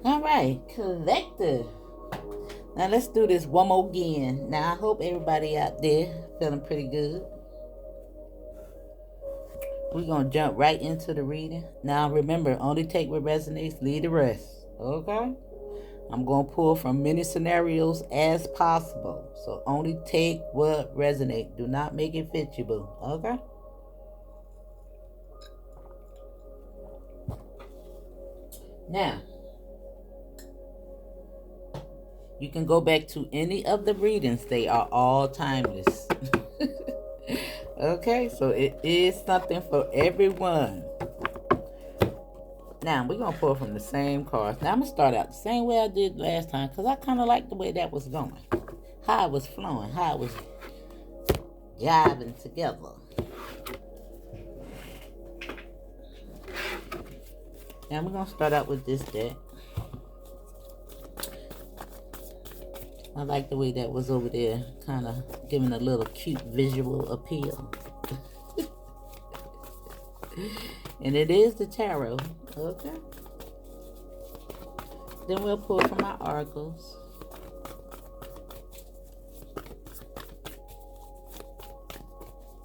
All right, collective. Now let's do this one more again. Now I hope everybody out there feeling pretty good. We're going to jump right into the reading. Now remember, only take what resonates, leave the rest. Okay? I'm going to pull from many scenarios as possible. So only take what resonates. Do not make it fit you, boo. Okay? Now, you can go back to any of the readings. They are all timeless. Okay, so it is something for everyone. Now, we're going to pull from the same cards. Now, I'm going to start out the same way I did last time because I kind of like the way that was going. How it was flowing, how it was jiving together. Now, we're going to start out with this deck. I like the way that was over there, kind of giving a little cute visual appeal. And it is the tarot, okay? Then we'll pull from our oracles.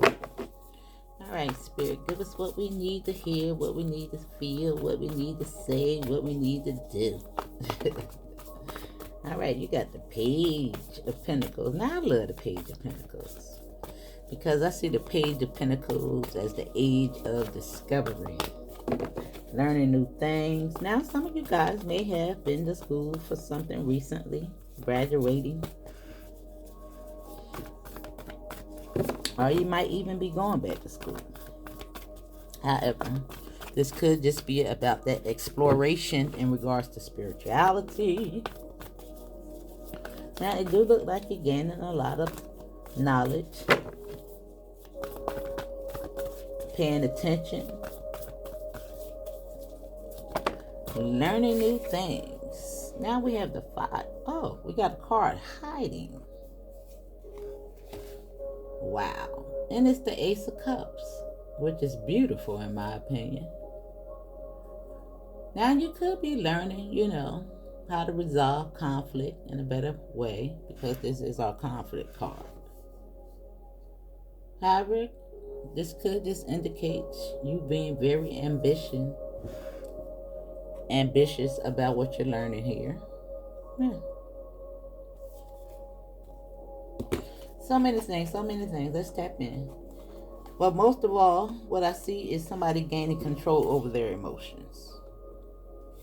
All right, Spirit, give us what we need to hear, what we need to feel, what we need to say, what we need to do. All right, you got the Page of Pentacles. Now, I love the Page of Pentacles because I see the Page of Pentacles as the age of discovery, learning new things. Now, some of you guys may have been to school for something recently, graduating. Or you might even be going back to school. However, this could just be about that exploration in regards to spirituality. Now, it do look like you're gaining a lot of knowledge, paying attention, learning new things. Now we have the 5. Oh, we got a card, hiding. Wow. And it's the Ace of Cups, which is beautiful in my opinion. Now, you could be learning, how to resolve conflict in a better way, because this is our conflict card. However, this could just indicate you being very ambitious about what you're learning here. Yeah. So many things. Let's tap in. But most of all, what I see is somebody gaining control over their emotions,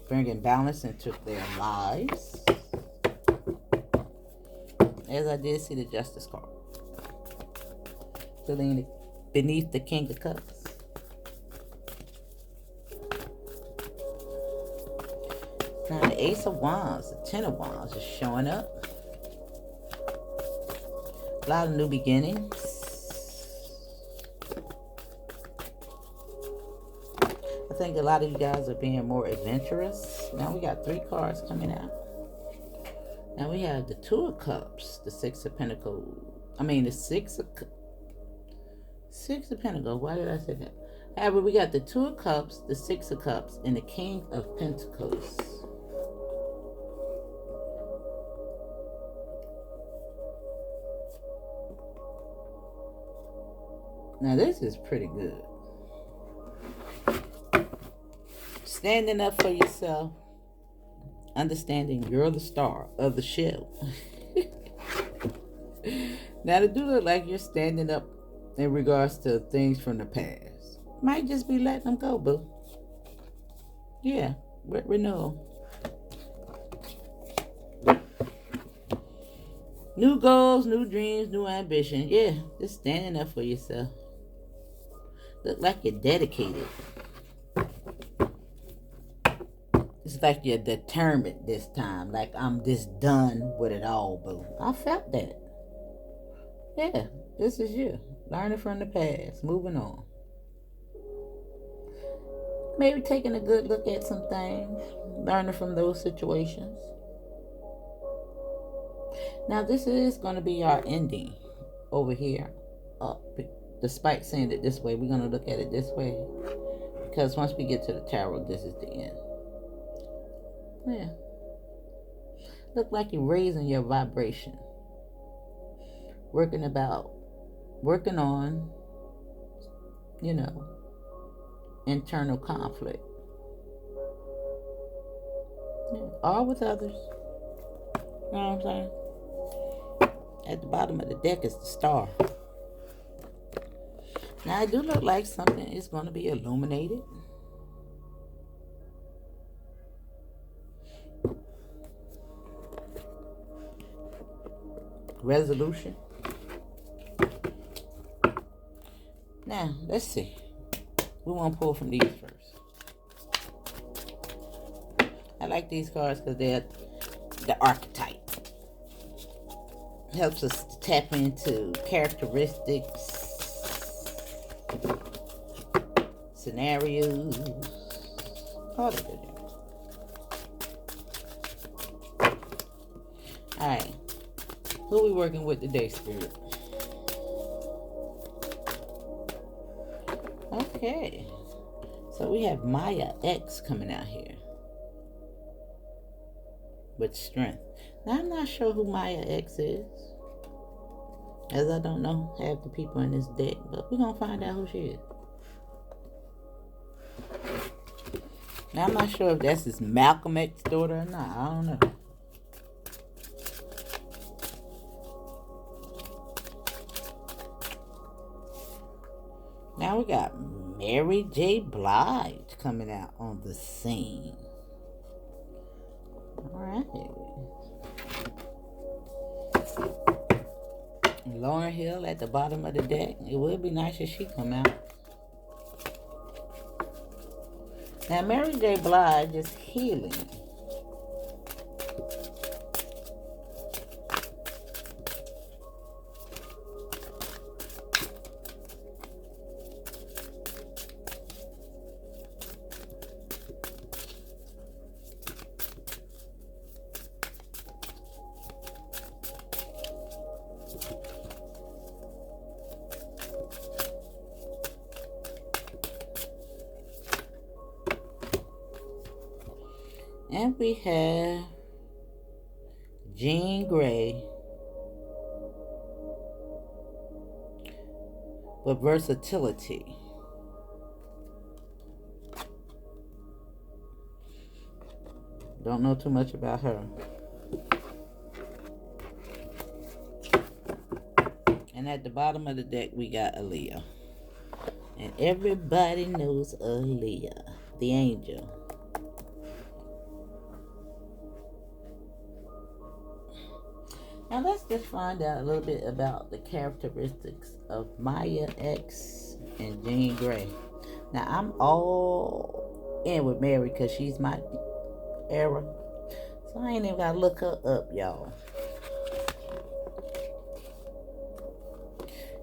bringing balance into their lives. As I did see the Justice card. Feeling beneath the King of Cups. Now the Ace of Wands, the Ten of Wands is showing up. A lot of new beginnings. I think a lot of you guys are being more adventurous. Now we got 3 cards coming out. Now we have the 2 of Cups, the 6 of Pentacles. The 6 of Pentacles. Why did I say that? However, we got the 2 of Cups, the 6 of Cups, and the King of Pentacles. Now this is pretty good. Standing up for yourself. Understanding you're the star of the show. Now, it do look like you're standing up in regards to things from the past. Might just be letting them go, boo. Yeah, renewal. New goals, new dreams, new ambition. Yeah, just standing up for yourself. Look like you're dedicated. It's like you're determined this time. Like, I'm just done with it all, boo. I felt that. Yeah, this is you. Learning from the past. Moving on. Maybe taking a good look at some things. Learning from those situations. Now, this is going to be our ending over here. Despite saying it this way, we're going to look at it this way. Because once we get to the tarot, this is the end. Yeah, Look like you're raising your vibration. Working on, internal conflict. Yeah, all with others. You know what I'm saying? At the bottom of the deck is the star. Now, it do look like something is going to be illuminated. Resolution. Now, let's see. We want to pull from these first. I like these cards because they're the archetype. Helps us to tap into characteristics, scenarios, all the good. Alright. Who we working with today, Spirit? Okay. So we have Maya X coming out here. With strength. Now, I'm not sure who Maya X is, as I don't know half the people in this deck, but we're going to find out who she is. Now, I'm not sure if that's his Malcolm X daughter or not. I don't know. Now we got Mary J. Blige coming out on the scene. Alright. Lauryn Hill at the bottom of the deck. It would be nice if she come out. Now Mary J. Blige is healing. And we have Jean Grey with versatility. Don't know too much about her. And at the bottom of the deck, we got Aaliyah. And everybody knows Aaliyah, the angel. Now let's just find out a little bit about the characteristics of Maya X and Jean Grey. Now I'm all in with Mary because she's my era. So I ain't even got to look her up, y'all.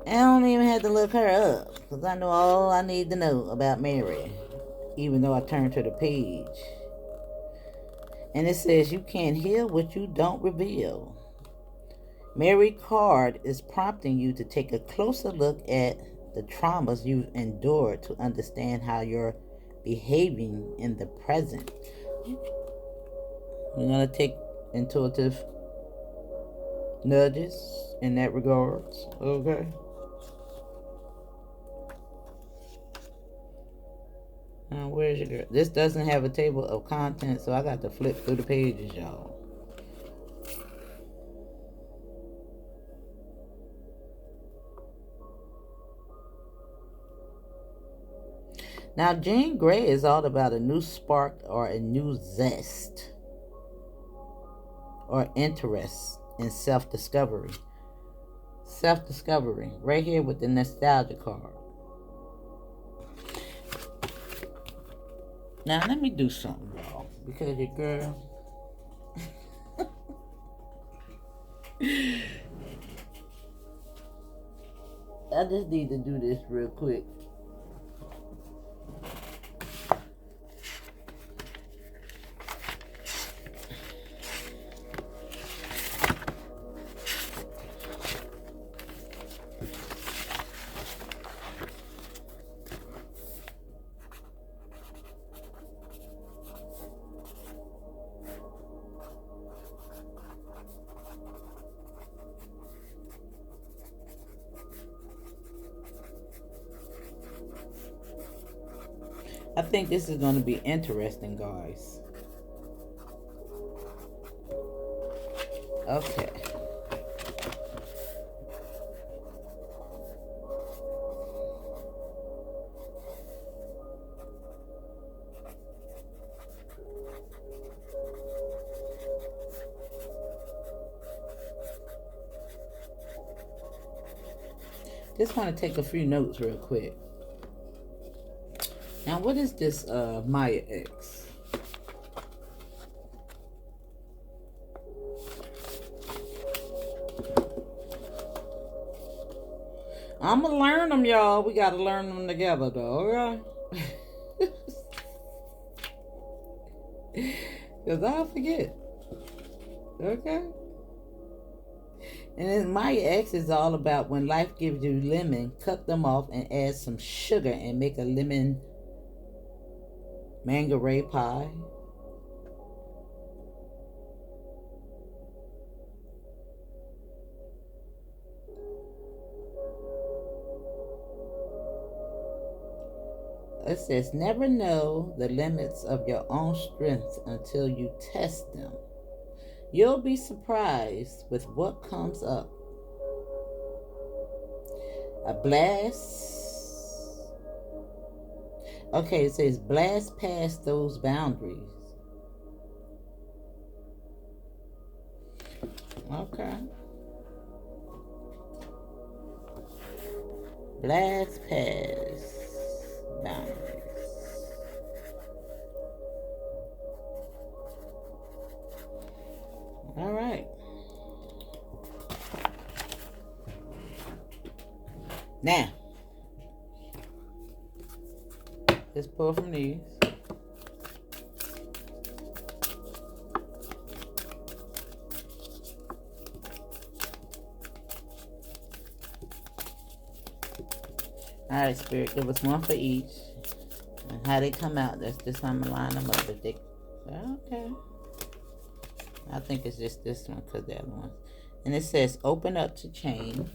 I don't even have to look her up because I know all I need to know about Mary, even though I turned to the page. And it says, you can't heal what you don't reveal. Mary card is prompting you to take a closer look at the traumas you've endured to understand how you're behaving in the present. We're going to take intuitive nudges in that regards, okay? Now, where's your girl? This doesn't have a table of contents, so I got to flip through the pages, y'all. Now, Jean Grey is all about a new spark or a new zest or interest in self-discovery. Self-discovery, right here with the nostalgia card. Now, let me do something, y'all, because your girl... I just need to do this real quick. I think this is going to be interesting, guys. Okay. Just want to take a few notes real quick. Now, what is this Maya X? I'm going to learn them, y'all. We got to learn them together, though, okay? Because I'll forget. Okay? And then Maya X is all about when life gives you lemon, cut them off and add some sugar and make a lemon mango pie. It says, never know the limits of your own strength until you test them. You'll be surprised with what comes up. A blast. Okay, it says blast past those boundaries. Okay. Blast past boundaries. All right. Now, let's pull from these. All right, Spirit, give us one for each. And how they come out, that's just how I'm going to line them up. If they, okay. I think it's just this one because the other one. And it says, open up to change.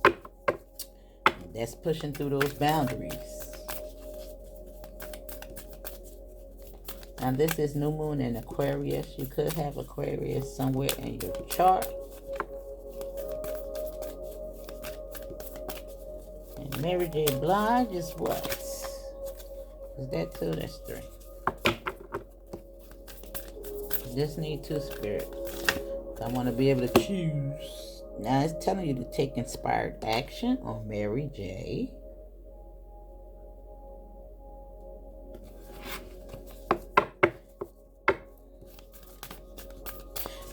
And that's pushing through those boundaries. Now, this is new moon in Aquarius. You could have Aquarius somewhere in your chart. And Mary J. Blige is what? Is that 2? That's 3. Just need 2, Spirit. I want to be able to choose. Now it's telling you to take inspired action on Mary J.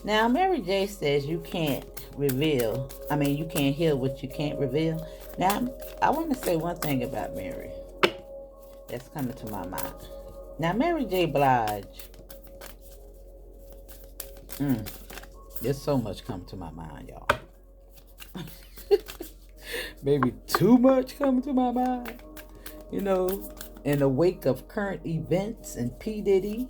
Now Mary J says you can't reveal. I mean, you can't heal what you can't reveal. Now I want to say one thing about Mary that's coming to my mind. Now Mary J. Blige. There's so much coming to my mind, y'all. Maybe too much coming to my mind. You know, in the wake of current events and P. Diddy.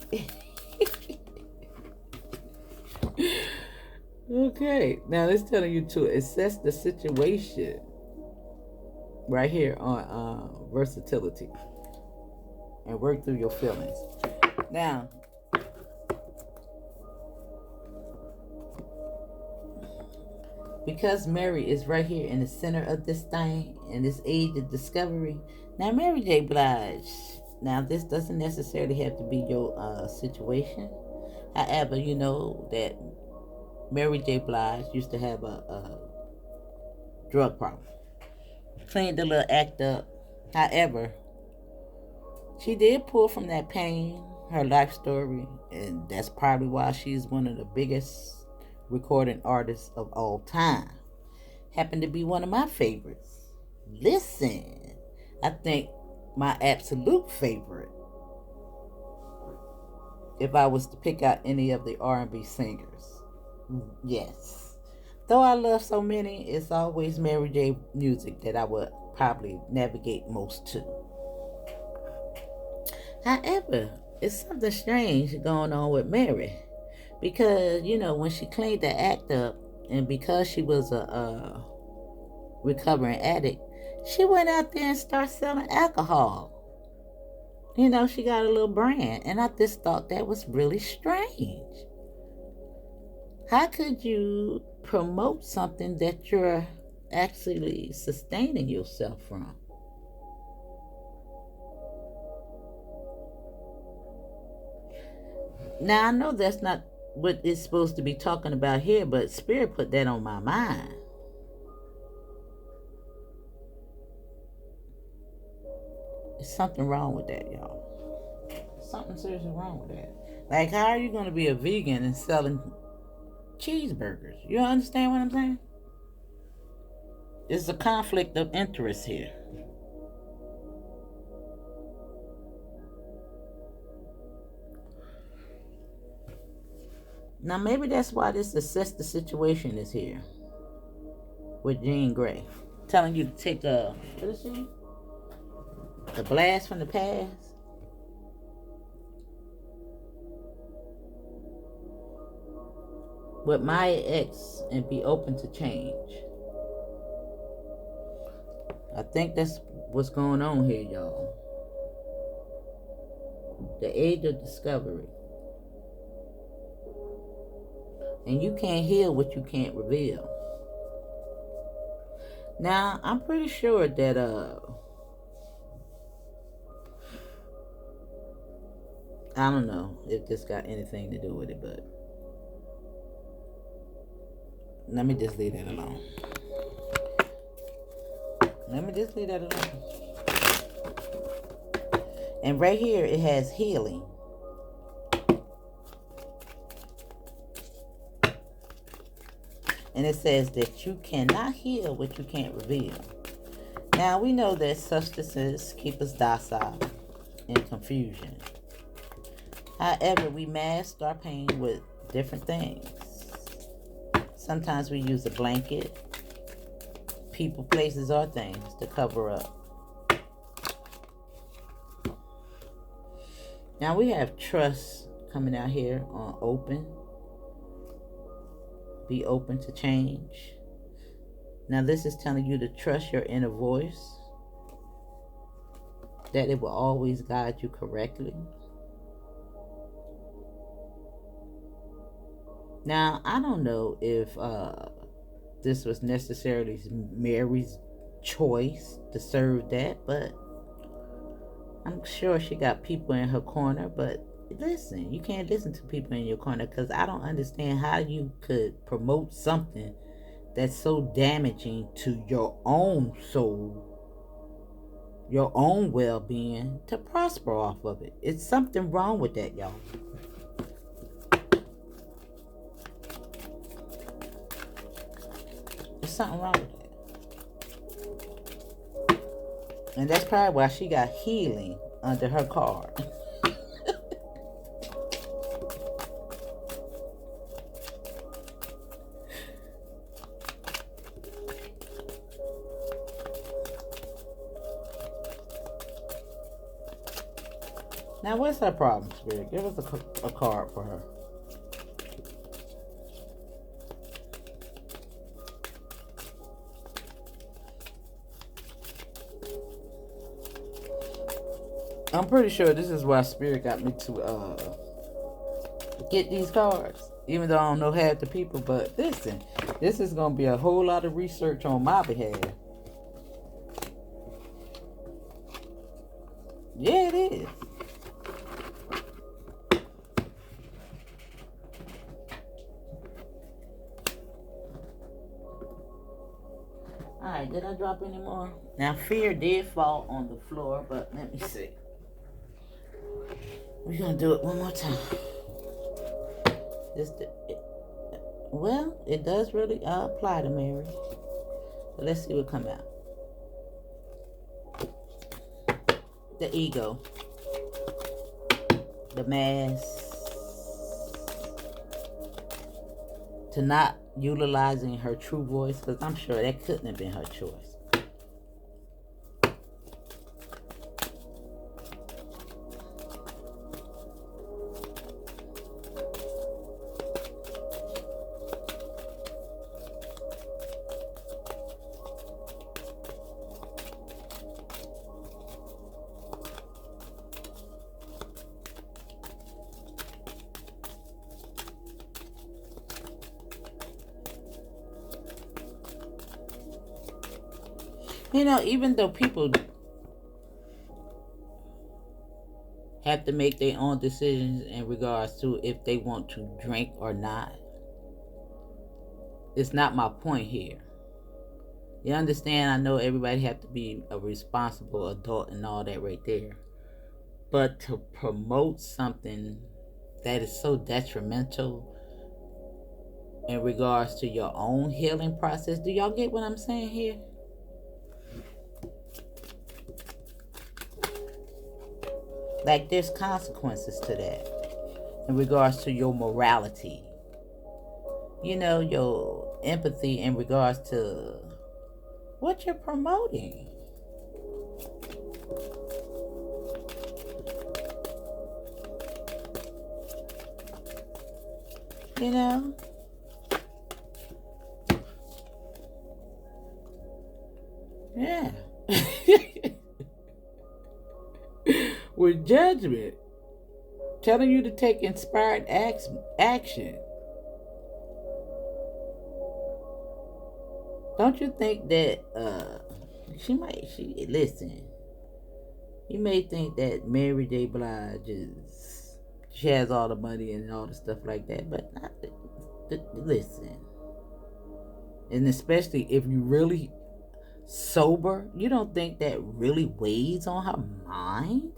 Okay, now it's telling you to assess the situation right here on versatility and work through your feelings. Now, because Mary is right here in the center of this thing, in this age of discovery. Now, Mary J. Blige. Now, this doesn't necessarily have to be your situation. However, you know that Mary J. Blige used to have a drug problem. Cleaned the little act up. However, she did pull from that pain, her life story, and that's probably why she's one of the biggest recording artists of all time. Happened to be one of my favorites. Listen, I think my absolute favorite, if I was to pick out any of the R&B singers, yes. Though I love so many, it's always Mary J. music that I would probably navigate most to. However, it's something strange going on with Mary. Because, you know, when she cleaned the act up, and because she was a recovering addict, She went out there and started selling alcohol. You know, she got a little brand. And I just thought that was really strange. How could you promote something that you're actually sustaining yourself from? Now, I know that's not what it's supposed to be talking about here, but Spirit put that on my mind. There's something wrong with that, y'all. Something seriously wrong with that. Like, how are you going to be a vegan and selling cheeseburgers? You understand what I'm saying? There's a conflict of interest here. Now, maybe that's why this assess the situation is here with Jean Grey, telling you to take a, what is she? The blast from the past. With Maya X and be open to change. I think that's what's going on here, y'all. The age of discovery. And you can't heal what you can't reveal. Now, I'm pretty sure that I don't know if this got anything to do with it, but let me just leave that alone. And right here it has healing. And it says that you cannot heal what you can't reveal. Now, we know that substances keep us docile in confusion. However, we mask our pain with different things. Sometimes we use a blanket, people, places, or things to cover up. Now, we have trust coming out here on open. Be open to change. Now, this is telling you to trust your inner voice, that it will always guide you correctly. Now, I don't know if this was necessarily Mary's choice to serve that, but I'm sure she got people in her corner. But listen, you can't listen to people in your corner, because I don't understand how you could promote something that's so damaging to your own soul, your own well-being, to prosper off of it. It's something wrong with that, y'all. There's something wrong with that. And that's probably why she got healing under her card. Now, what's her problem, Spirit? Give us a card for her. I'm pretty sure this is why Spirit got me to get these cards, even though I don't know half the people. But listen, this is going to be a whole lot of research on my behalf. Yeah, it is. Alright, did I drop any more? Now, fear did fall on the floor, but let me see. We're going to do it one more time. Well, it does really apply to Mary. But let's see what comes out. The ego. The mask. To not utilizing her true voice, because I'm sure that couldn't have been her choice. You know, even though people have to make their own decisions in regards to if they want to drink or not, it's not my point here. You understand? I know everybody have to be a responsible adult and all that right there. But to promote something that is so detrimental in regards to your own healing process, do y'all get what I'm saying here? Like, there's consequences to that in regards to your morality. You know, your empathy in regards to what you're promoting. You know? Yeah. With judgment. Telling you to take inspired action. Don't you think that listen, you may think that Mary J. Blige she has all the money and all the stuff like that, but not, listen. And especially if you really sober, you don't think that really weighs on her mind?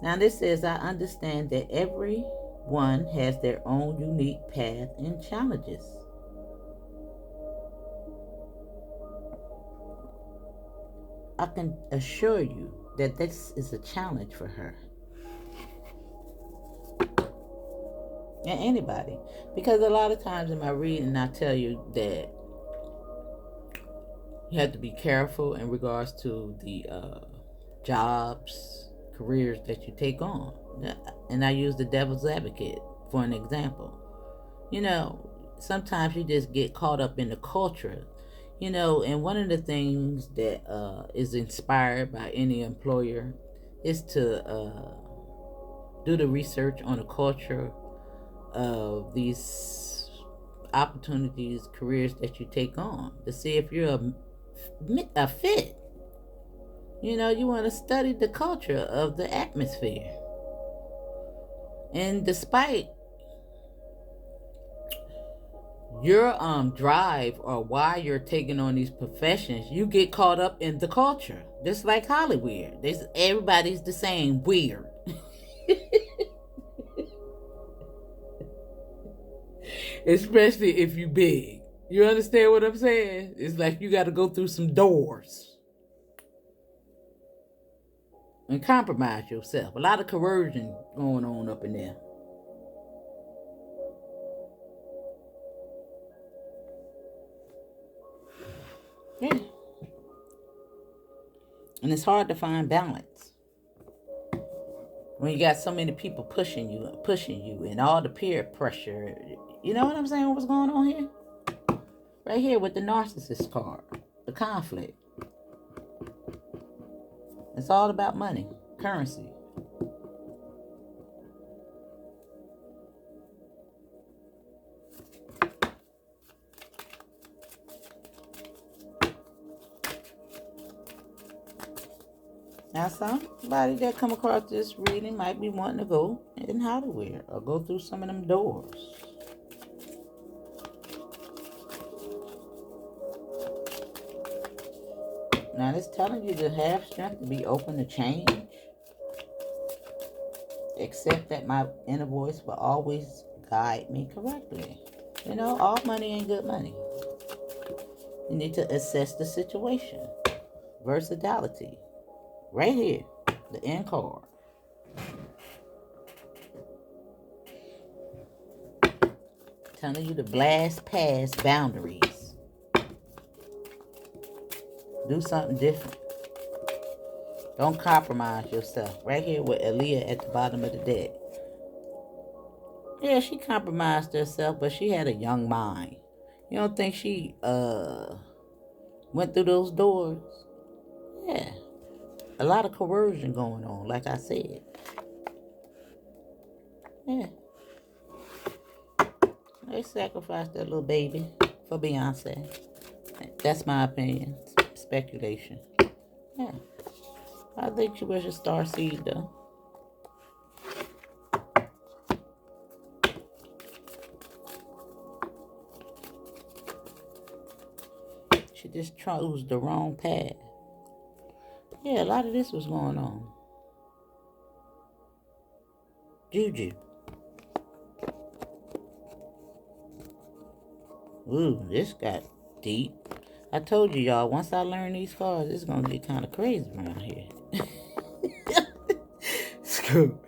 Now this says, I understand that everyone has their own unique path and challenges. I can assure you that this is a challenge for her. And anybody. Because a lot of times in my reading, I tell you that you have to be careful in regards to the jobs, careers that you take on. And I use the devil's advocate for an example. You know, sometimes you just get caught up in the culture. You know, and one of the things that is inspired by any employer is to do the research on the culture of these opportunities, careers that you take on, to see if you're a fit. You know, you want to study the culture of the atmosphere. And despite your drive or why you're taking on these professions, you get caught up in the culture. Just like Hollywood. Everybody's the same weird. Especially if you big. You understand what I'm saying? It's like you got to go through some doors and compromise yourself. A lot of coercion going on up in there. Yeah. And it's hard to find balance when you got so many people pushing you, and all the peer pressure. You know what I'm saying? What's going on here? Right here with the narcissist card, the conflict. It's all about money, currency. Now, somebody that come across this reading might be wanting to go in Hollywood or go through some of them doors. Now, it's telling you to have strength to be open to change. Accept that my inner voice will always guide me correctly. You know, all money ain't good money. You need to assess the situation. Versatility. Right here, the end card. Telling you to blast past boundaries. Do something different. Don't compromise yourself. Right here with Aaliyah at the bottom of the deck. Yeah, she compromised herself, but she had a young mind. You don't think she went through those doors? Yeah. A lot of coercion going on, like I said. Yeah. They sacrificed that little baby for Beyonce. That's my opinion. Speculation. Yeah. I think she was a star seed, though. She just chose the wrong path. Yeah, a lot of this was going on. Juju. Ooh, this got deep. I told you, y'all, once I learn these cards, it's going to get kind of crazy around here. So,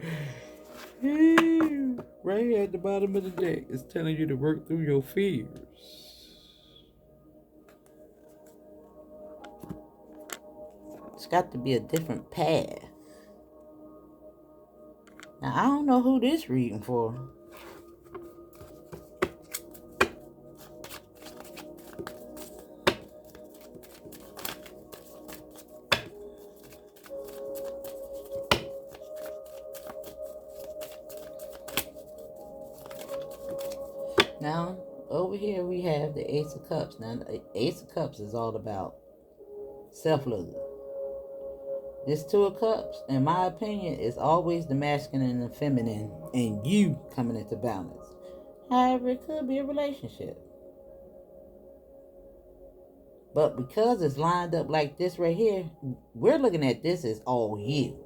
right here at the bottom of the deck, it's telling you to work through your fears. It's got to be a different path. Now, I don't know who this reading for. Now, over here we have the Ace of Cups. Now, the Ace of Cups is all about self-love. This Two of Cups, in my opinion, is always the masculine and the feminine, and you coming into balance. However, it could be a relationship. But because it's lined up like this right here, we're looking at this as all you.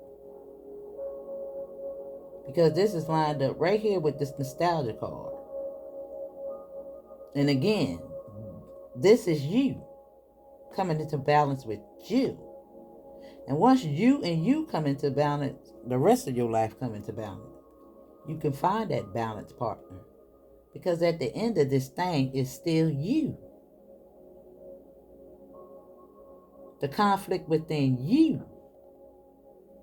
Because this is lined up right here with this nostalgia card. And again, this is you coming into balance with you. And once you and you come into balance, the rest of your life come into balance. You can find that balanced partner. Because at the end of this thing, it's still you. The conflict within you,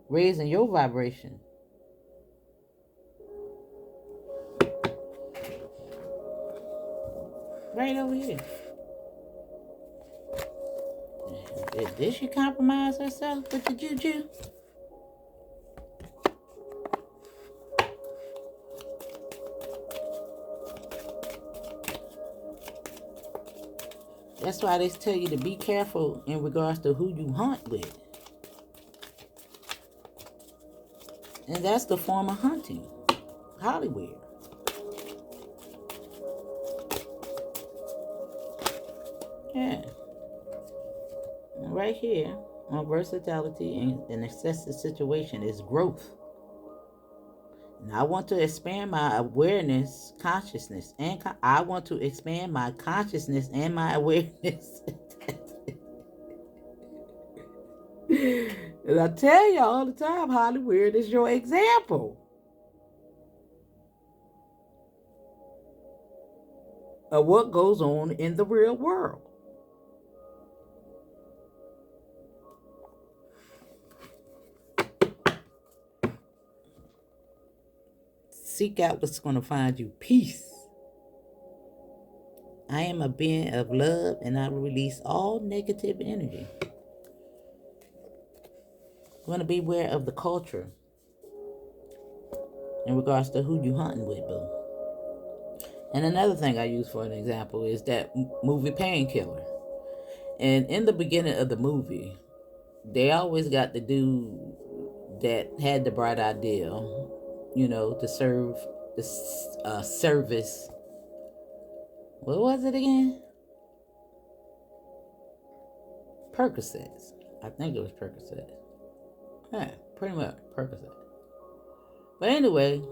raising your vibration. Right over here. Did she compromise herself with the juju? That's why they tell you to be careful in regards to who you hunt with. And that's the form of hunting. Hollywood. Yeah. And right here on versatility and an excessive situation is growth. And I want to expand my awareness, consciousness, and I want to expand my consciousness and my awareness. And I tell you all the time, Hollywood is your example of what goes on in the real world. Seek out what's going to find you peace. I am a being of love, and I will release all negative energy. I'm going to be aware of the culture in regards to who you hunting with, boo. And another thing I use for an example is that movie Painkiller. And in the beginning of the movie, they always got the dude that had the bright idea, you know, to serve the service. What was it again? Percocets. I think it was Percocets. Yeah, pretty much Percocet. But anyway,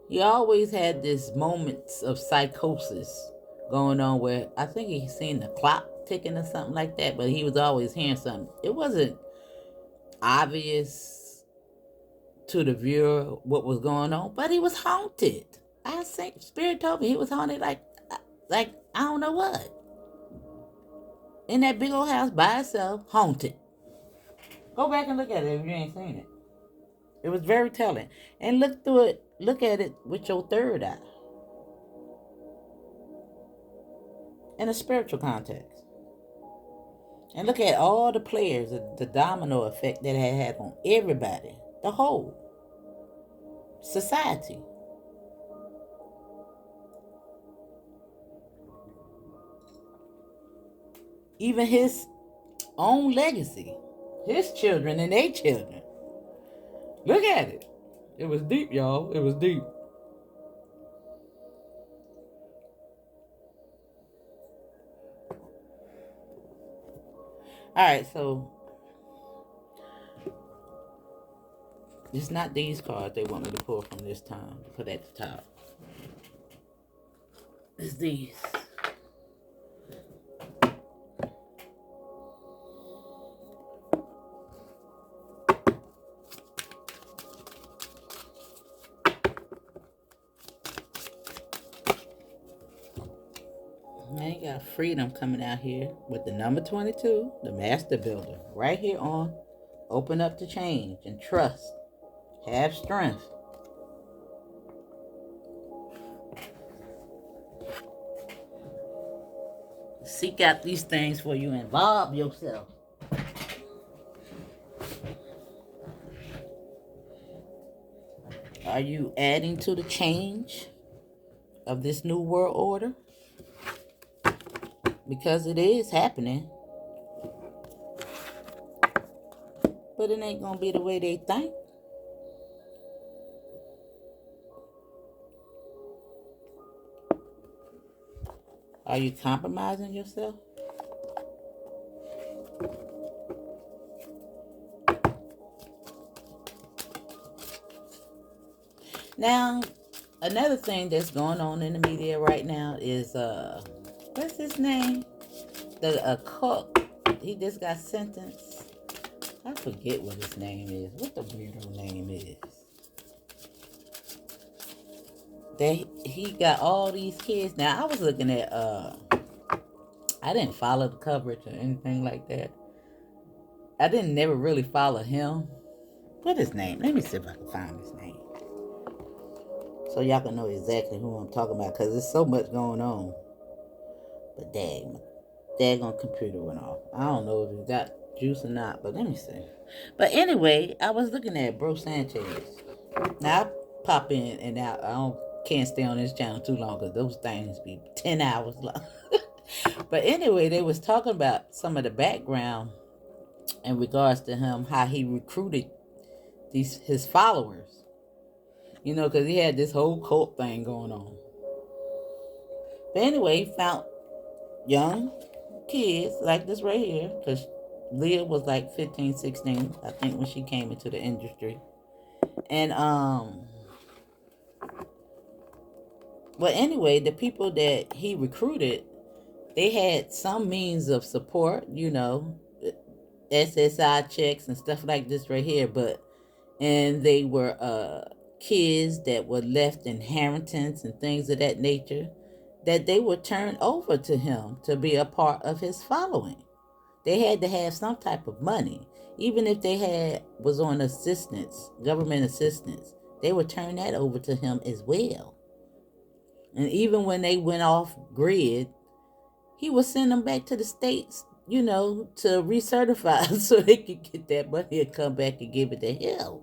he always had this moments of psychosis going on where I think he seen the clock ticking or something like that, but he was always hearing something. It wasn't obvious to the viewer what was going on, but he was haunted. I think Spirit told me he was haunted like I don't know what. In that big old house by itself, haunted. Go back and look at it if you ain't seen it. It was very telling. And look through it, look at it with your third eye. In a spiritual context. And look at all the players, the domino effect that it had on everybody. The whole society. even his own legacy, his children and their children. Look at it. It was deep, y'all. It was deep. All right, so it's not these cards they want me to pull from this time to put at the top. It's these. Now you got freedom coming out here with the number 22, the master builder, right here on open up to change and trust. Have strength. Seek out these things for you. Involve yourself. Are you adding to the change of this new world order? Because it is happening. But it ain't going to be the way they think. Are you compromising yourself? Now, another thing that's going on in the media right now is, what's his name? The cook. He just got sentenced. I forget what his name is. What the weirdo name is. That he got all these kids. Now, I was looking at, I didn't follow the coverage or anything like that. I didn't never really follow him. What his name? Let me see if I can find his name. So y'all can know exactly who I'm talking about, because there's so much going on. But daggone computer went off. I don't know if he got juice or not, but let me see. But anyway, I was looking at Bro Sanchez. Now I pop in and out. Can't stay on this channel too long because those things be 10 hours long. But anyway, they was talking about some of the background in regards to him, how he recruited his followers. You know, because he had this whole cult thing going on. But anyway, he found young kids like this right here, because Leah was like 15, 16, I think, when she came into the industry. And well, anyway, the people that he recruited, they had some means of support, you know, SSI checks and stuff like this right here, and they were kids that were left inheritance and things of that nature, that they were turned over to him to be a part of his following. They had to have some type of money. Even if they was on assistance, government assistance, they would turn that over to him as well. And even when they went off grid, he would send them back to the States, you know, to recertify so they could get that money and come back and give it to him.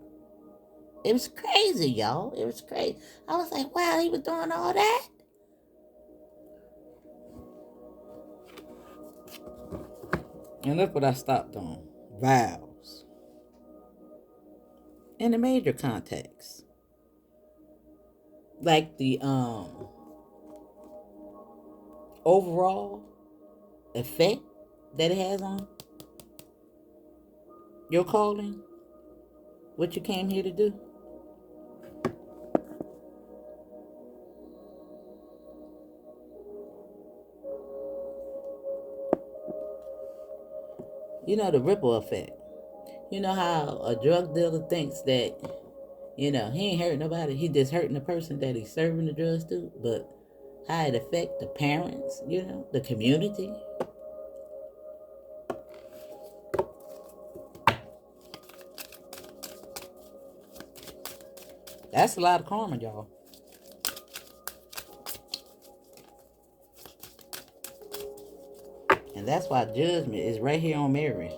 It was crazy, y'all. It was crazy. I was like, wow, he was doing all that? And look what I stopped on. Vows. In the major context. Like the overall effect that it has on your calling. What you came here to do. You know, the ripple effect. You know how a drug dealer thinks that, you know, he ain't hurting nobody. He just hurting the person that he's serving the drugs to. But how it affect the parents, you know, the community. That's a lot of karma, y'all. And that's why judgment is right here on Mary.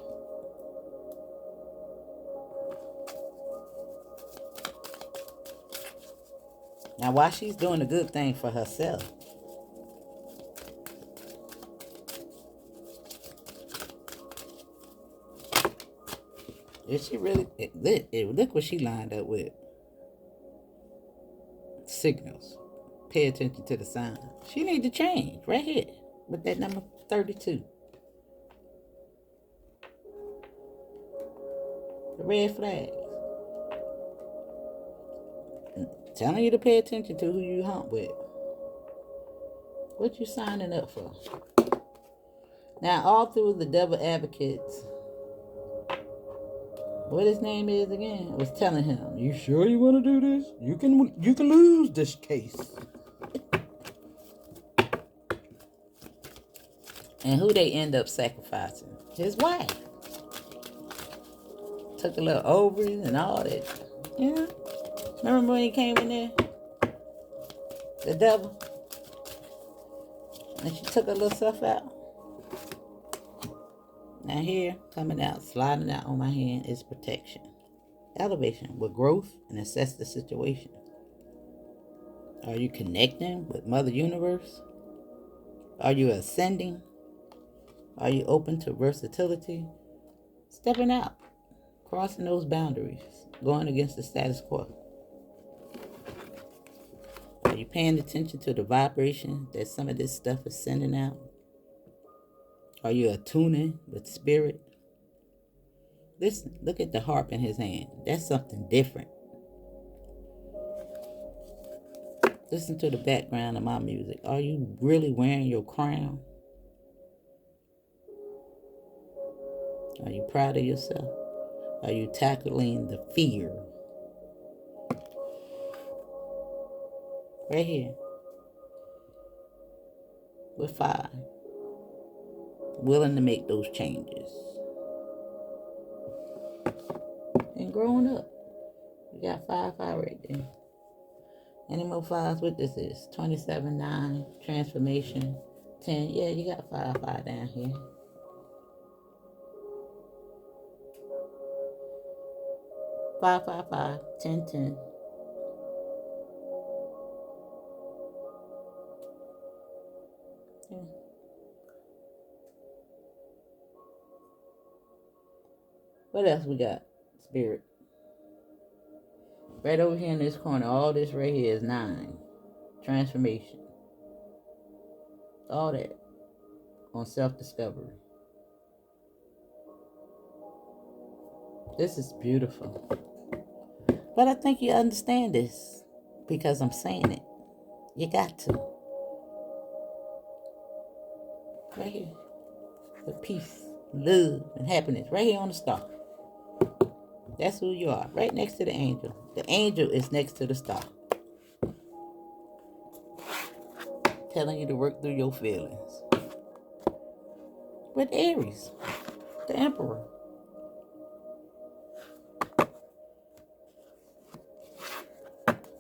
Now, while she's doing a good thing for herself, Is she really? Look what she lined up with. Signals. Pay attention to the sign. She need to change right here with that number 32. The red flags. Telling you to pay attention to who you hunt with. What you signing up for? Now, all through the devil advocates, what his name is again, was telling him, "You sure you want to do this? You can lose this case." And who they end up sacrificing? His wife. Took a little ovaries and all that. You know? Remember when he came in there? The devil. And she took her little stuff out. Now here, coming out, sliding out on my hand is protection. Elevation with growth and assess the situation. Are you connecting with Mother Universe? Are you ascending? Are you open to versatility? Stepping out, crossing those boundaries, going against the status quo. Are you paying attention to the vibration that some of this stuff is sending out? Are you attuning with spirit? Listen, look at the harp in his hand. That's something different. Listen to the background of my music. Are you really wearing your crown? Are you proud of yourself? Are you tackling the fear? Right here. We're 5. Willing to make those changes. And growing up. We got 5 right there. Any more 5s? What this is? 27, 9, transformation, 10. Yeah, you got 5 down here. Five, 10, 10. Yeah. What else we got? Spirit. Right over here in this corner, all this right here is 9. Transformation. All that on self-discovery. This is beautiful. But I think you understand this because I'm saying it. You got to. Right here. The peace, love, and happiness. Right here on the star. That's who you are. Right next to the angel. The angel is next to the star. Telling you to work through your feelings. With Aries. The emperor.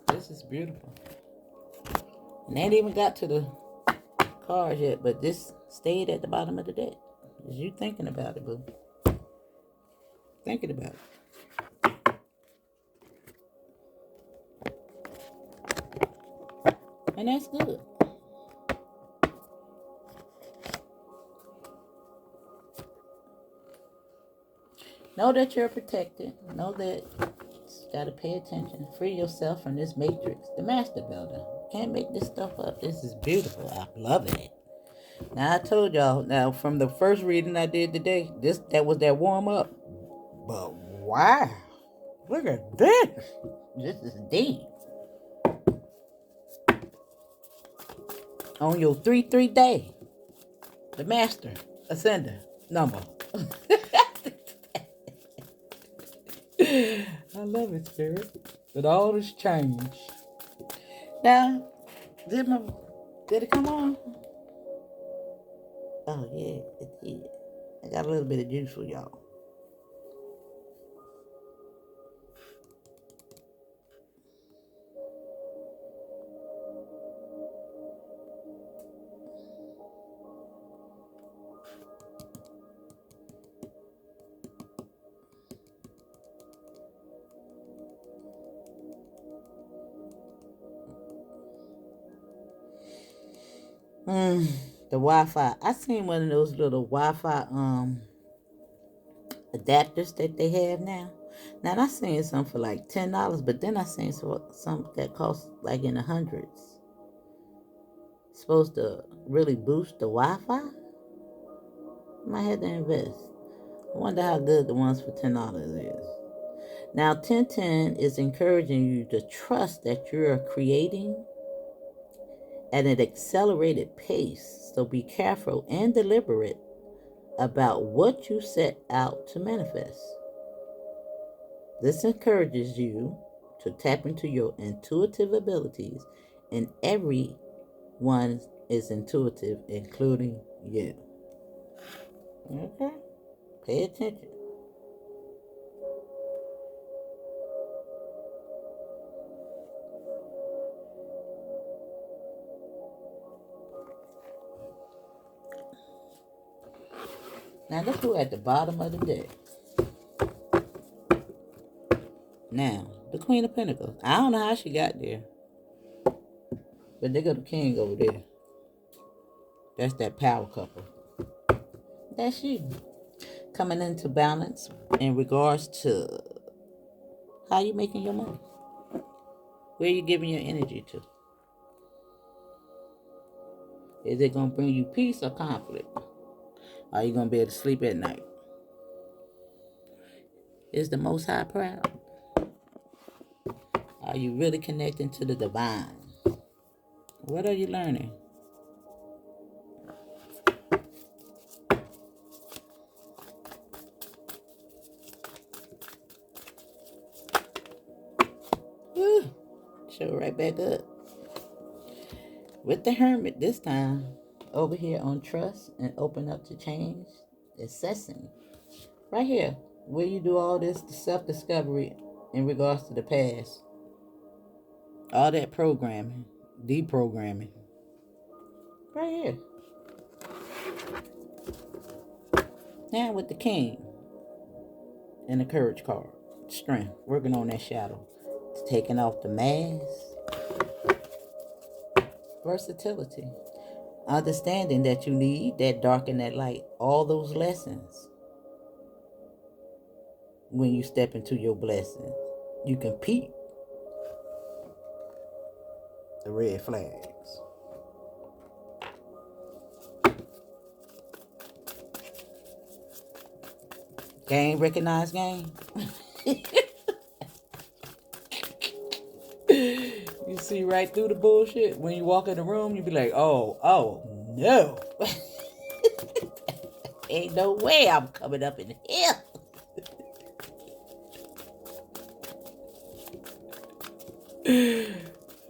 This is beautiful. And they ain't even got to the cards yet, but this stayed at the bottom of the deck. Is you thinking about it, boo? Thinking about it. And that's good. Know that you're protected. Know that you gotta pay attention. Free yourself from this matrix. The master builder. Can't make this stuff up. This is beautiful. I'm loving it. Now I told y'all, now from the first reading I did today, that was that warm up. But wow. Look at this. This is deep. On your 3-3 day. The master ascender number. I love it, Spirit. But all this change. Now, did it come on? Oh yeah, it did. I got a little bit of juice for y'all. The Wi-Fi. I seen one of those little Wi-Fi adapters that they have now. Now I seen some for like $10, but then I seen some that cost like in the hundreds. Supposed to really boost the Wi-Fi. Might have to invest. I wonder how good the ones for $10 is. Now 1010 is encouraging you to trust that you're creating at an accelerated pace. So be careful and deliberate about what you set out to manifest. This encourages you to tap into your intuitive abilities, and everyone is intuitive, including you. Okay? Pay attention. Now look who at the bottom of the deck. Now, the Queen of Pentacles. I don't know how she got there. But they got the King over there. That's that power couple. That's you. Coming into balance in regards to how you making your money. Where you giving your energy to? Is it going to bring you peace or conflict? Are you going to be able to sleep at night? Is the Most High proud? Are you really connecting to the divine? What are you learning? Woo. Show right back up. With the Hermit this time, over here on trust and open up to change, assessing. Right here, where you do all this self-discovery in regards to the past. All that programming, deprogramming. Right here. Now with the King and the Courage card. Strength, working on that shadow. It's taking off the mask. Versatility. Understanding that you need that dark and that light. All those lessons. When you step into your blessing, you can peep the red flags. Game, recognized game. You see right through the bullshit. When you walk in the room, you be like, oh, no. Ain't no way I'm coming up in here.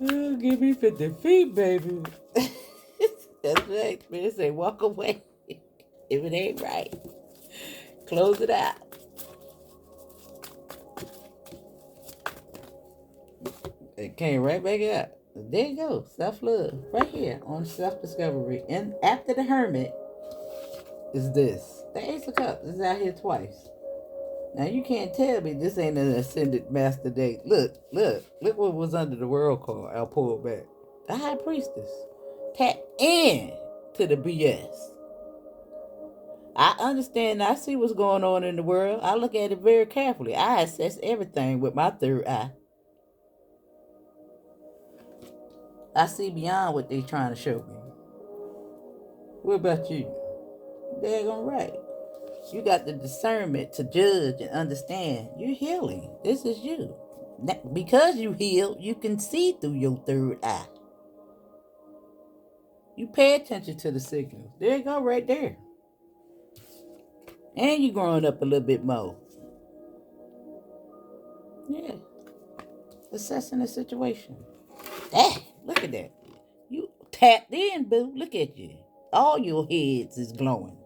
Oh, give me 50 feet, baby. That's right. Man, say walk away. If it ain't right, close it out. It came right back out. There you go. Self-love. Right here on self-discovery. And after the Hermit is this. The Ace of Cups is out here twice. Now you can't tell me this ain't an ascended master date. Look what was under the world card. I'll pull it back. The High Priestess. Tap in to the BS. I understand. I see what's going on in the world. I look at it very carefully. I assess everything with my third eye. I see beyond what they trying to show me. What about you? Daggone right. You got the discernment to judge and understand. You're healing. This is you. Because you healed, you can see through your third eye. You pay attention to the signals. There you go, right there. And you're growing up a little bit more. Yeah. Assessing the situation. Look at that. You tapped in, boo. Look at you. All your heads is glowing.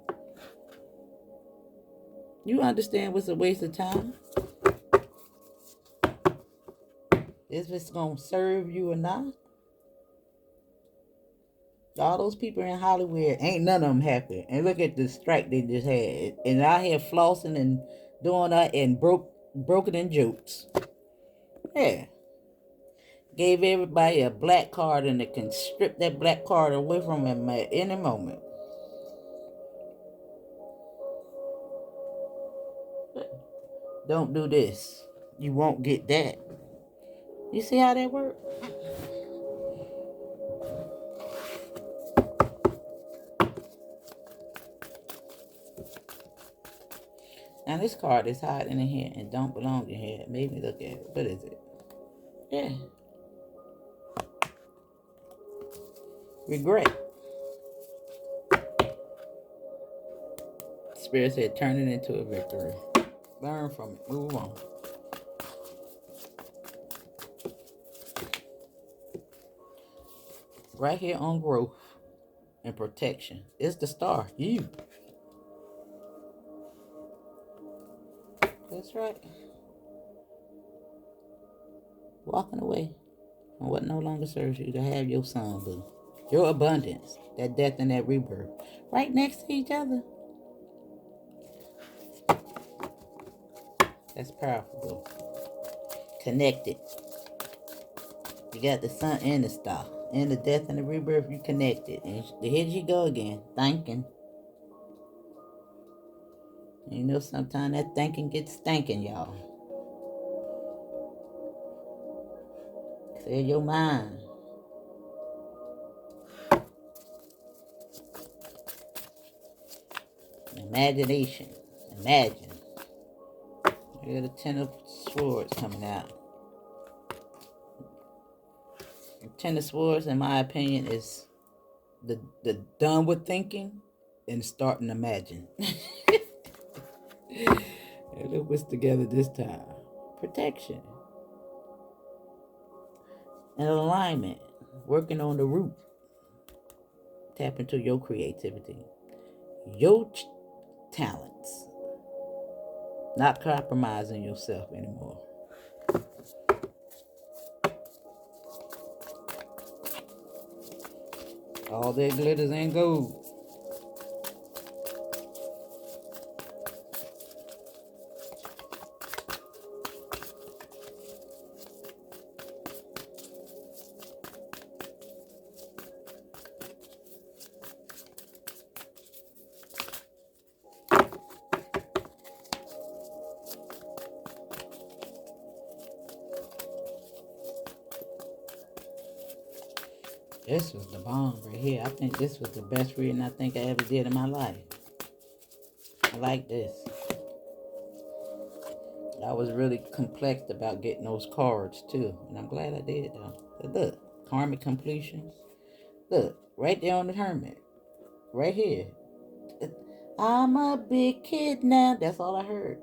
You understand what's a waste of time? If it's going to serve you or not. All those people in Hollywood, ain't none of them happy. And look at the strike they just had. And out here flossing and doing that and broken in jokes. Yeah. Gave everybody a black card and they can strip that black card away from them at any moment. Don't do this. You won't get that. You see how that works? Now this card is hiding in here and don't belong in here. It made me look at it. What is it? Yeah. Regret. Spirit said turn it into a victory. Learn from it. Move on. Right here on growth and protection. It's the star. You. That's right. Walking away from what no longer serves you to have your son, boo. Your abundance. That death and that rebirth. Right next to each other. That's powerful, boo. Connected. You got the sun and the star. And the death and the rebirth, you connected. And here she go again. Thinking. You know, sometimes that thinking gets stanking, y'all. Clear your mind. Imagination. Imagine. Here's the Ten of Swords coming out. The Ten of Swords, in my opinion, is the done with thinking and starting to imagine. And it was together this time. Protection. And alignment. Working on the root. Tap into your creativity. Your talents. Not compromising yourself anymore. All that glitters ain't gold. This was the bomb right here. I think this was the best reading I think I ever did in my life. I like this. I was really complex about getting those cards too. And I'm glad I did though. But look, Karmic Completion. Look, right there on the Hermit. Right here. I'm a big kid now. That's all I heard.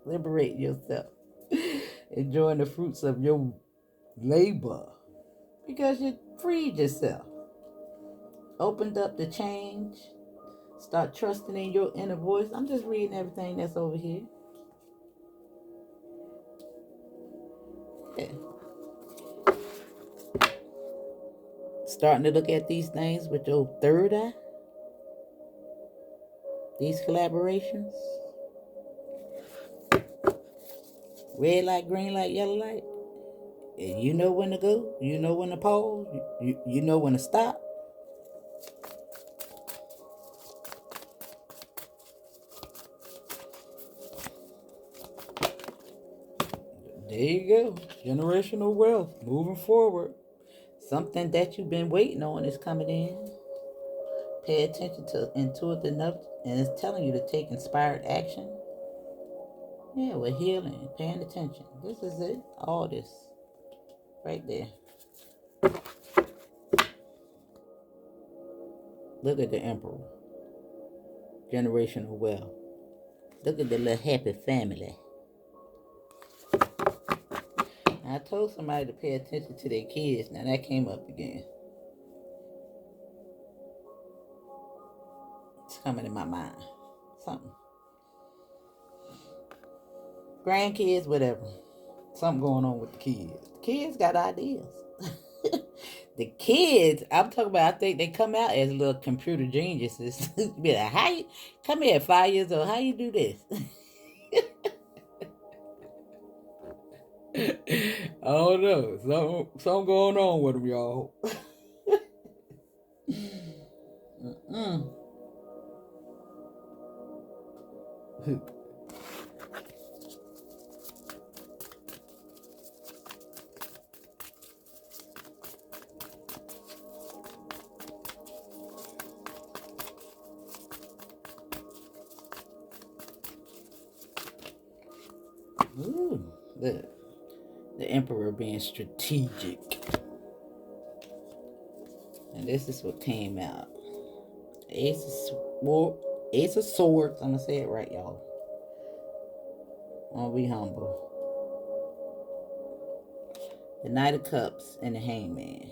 Liberate yourself. Enjoying the fruits of your labor. Because you freed yourself. Opened up the change. Start trusting in your inner voice. I'm just reading everything that's over here. Yeah. Starting to look at these things with your third eye. These collaborations. Red light, green light, yellow light. And you know when to go. You know when to pause. You know when to stop. There you go. Generational wealth. Moving forward. Something that you've been waiting on is coming in. Pay attention to intuitive enough, and it's telling you to take inspired action. Yeah, we're healing, paying attention. This is it. All this. Right there. Look at the Emperor. Generational wealth. Look at the little happy family. I told somebody to pay attention to their kids. Now that came up again. It's coming in my mind. Something. Grandkids, whatever. Something going on with the kids. The kids got ideas. The kids, I'm talking about, I think they come out as little computer geniuses. Be like, how you come here at 5 years old? How you do this? I don't know. Something going on with them, y'all. Ooh, look. The Emperor being strategic. And this is what came out. Ace of Swords. I'm going to say it right, y'all. I'll be humble. The Knight of Cups and the Hangman.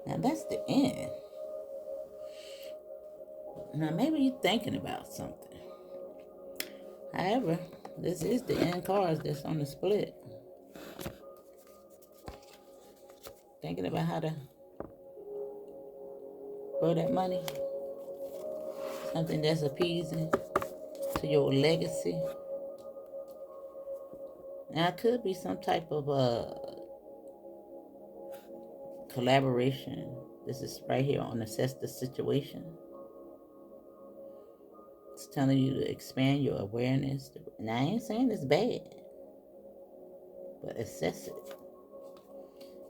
Now that's the end. Now maybe you're thinking about something. However, this is the end cards that's on the split. Thinking about how to grow that money. Something that's appeasing to your legacy. Now it could be some type of collaboration. This is right here on Assess the Situation. It's telling you to expand your awareness. And I ain't saying it's bad, but assess it.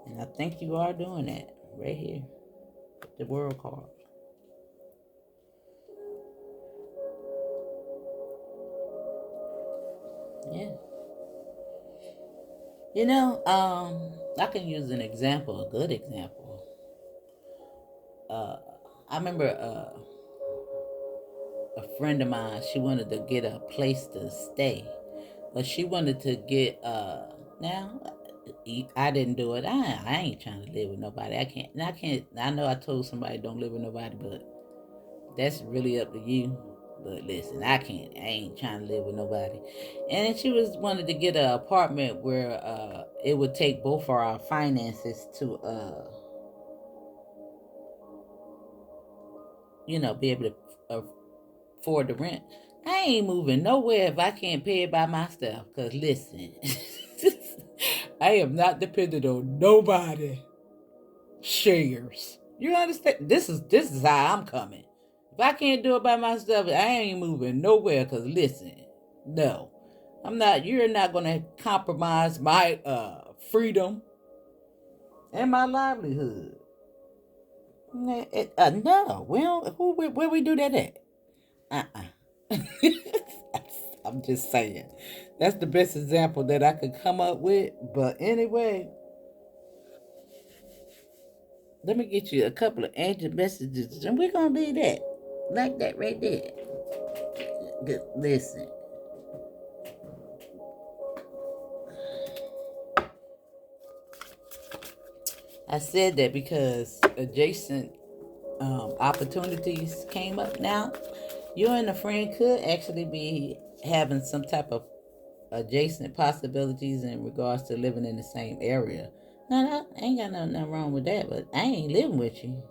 And I think you are doing that right here. The World card. Yeah. You know, I can use an example, a good example. I remember a friend of mine, she wanted to get a place to stay. But she wanted to get, now, I didn't do it. I ain't trying to live with nobody. I know I told somebody don't live with nobody, but that's really up to you. But listen, I ain't trying to live with nobody. And then she wanted to get an apartment where it would take both of our finances to be able to afford the rent. I ain't moving nowhere if I can't pay it by myself. Cause listen, I am not dependent on nobody shares. You understand? This is how I'm coming. If I can't do it by myself, I ain't moving nowhere. Cause listen, no, I'm not. You're not gonna compromise my freedom and my livelihood. No, we don't. Where we do that at? I'm just saying. That's the best example that I could come up with. But anyway, let me get you a couple of ancient messages, and we're gonna leave that like that right there. Listen. I said that because adjacent opportunities came up. Now, you and a friend could actually be having some type of adjacent possibilities in regards to living in the same area. No, I ain't got nothing wrong with that, but I ain't living with you.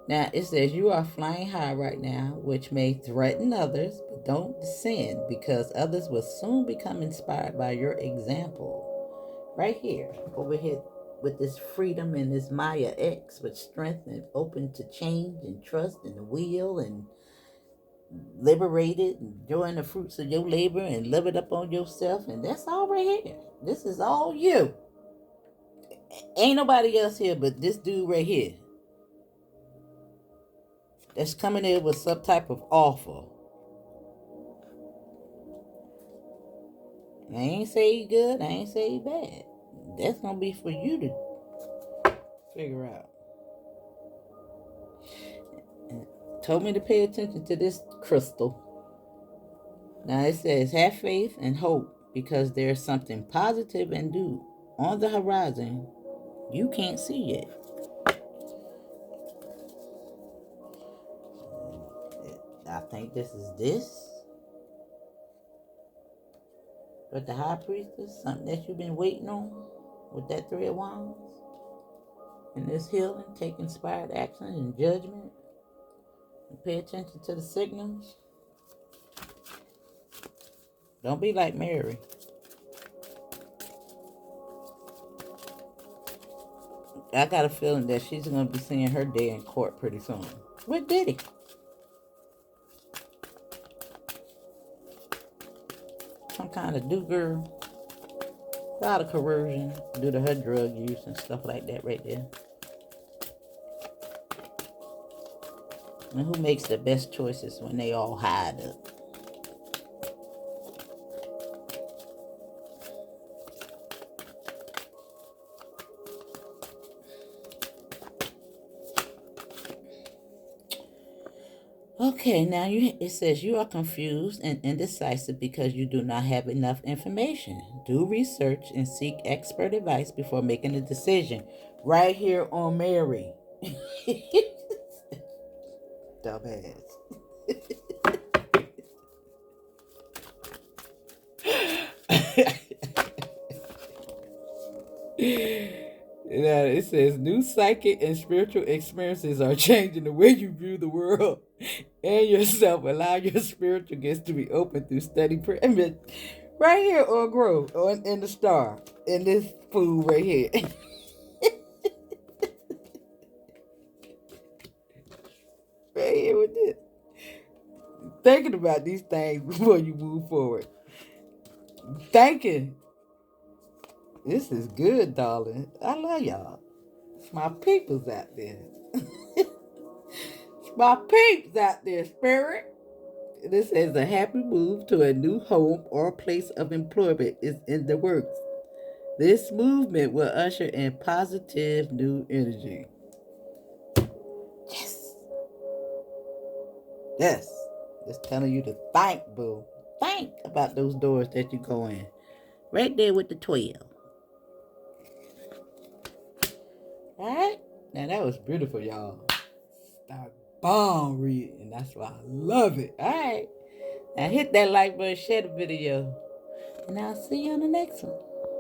Now, it says you are flying high right now, which may threaten others, but don't descend because others will soon become inspired by your example. Right here, over here, with this freedom and this Maya X, with strength and open to change and trust and will and liberated, enjoying the fruits of your labor and live it up on yourself. And that's all right here. This is all you. Ain't nobody else here but this dude right here that's coming in with some type of offer. I ain't say he good, I ain't say he bad. That's gonna be for you to figure out. And told me to pay attention to this crystal. Now it says, have faith and hope because there's something positive and new on the horizon you can't see yet. I think this is this. But the High Priestess, something that you've been waiting on with that Three of Wands. And this healing, take inspired action and judgment. And pay attention to the signals. Don't be like Mary. I got a feeling that she's going to be seeing her day in court pretty soon. What did he? Some kind of do girl. A lot of coercion due to her drug use and stuff like that right there. And who makes the best choices when they all hide up? Okay, now it says you are confused and indecisive because you do not have enough information. Do research and seek expert advice before making a decision. Right here on Mary. Dumbass. Now, it says new psychic and spiritual experiences are changing the way you view the world and yourself. Allow your spiritual gifts to be open through steady prayer. Right here on Growth, on in the star, in this food right here. Right here with this. Thinking about these things before you move forward. Thinking. This is good, darling. I love y'all. It's my peoples out there. It's my peeps out there, spirit. This is a happy move to a new home or place of employment is in the works. This movement will usher in positive new energy. Yes. Yes. Just telling you to think, boo. Think about those doors that you go in. Right there with the 12. Alright? Now that was beautiful, y'all. That bomb read, and that's why I love it. Alright. Now hit that like button, share the video. And I'll see you on the next one.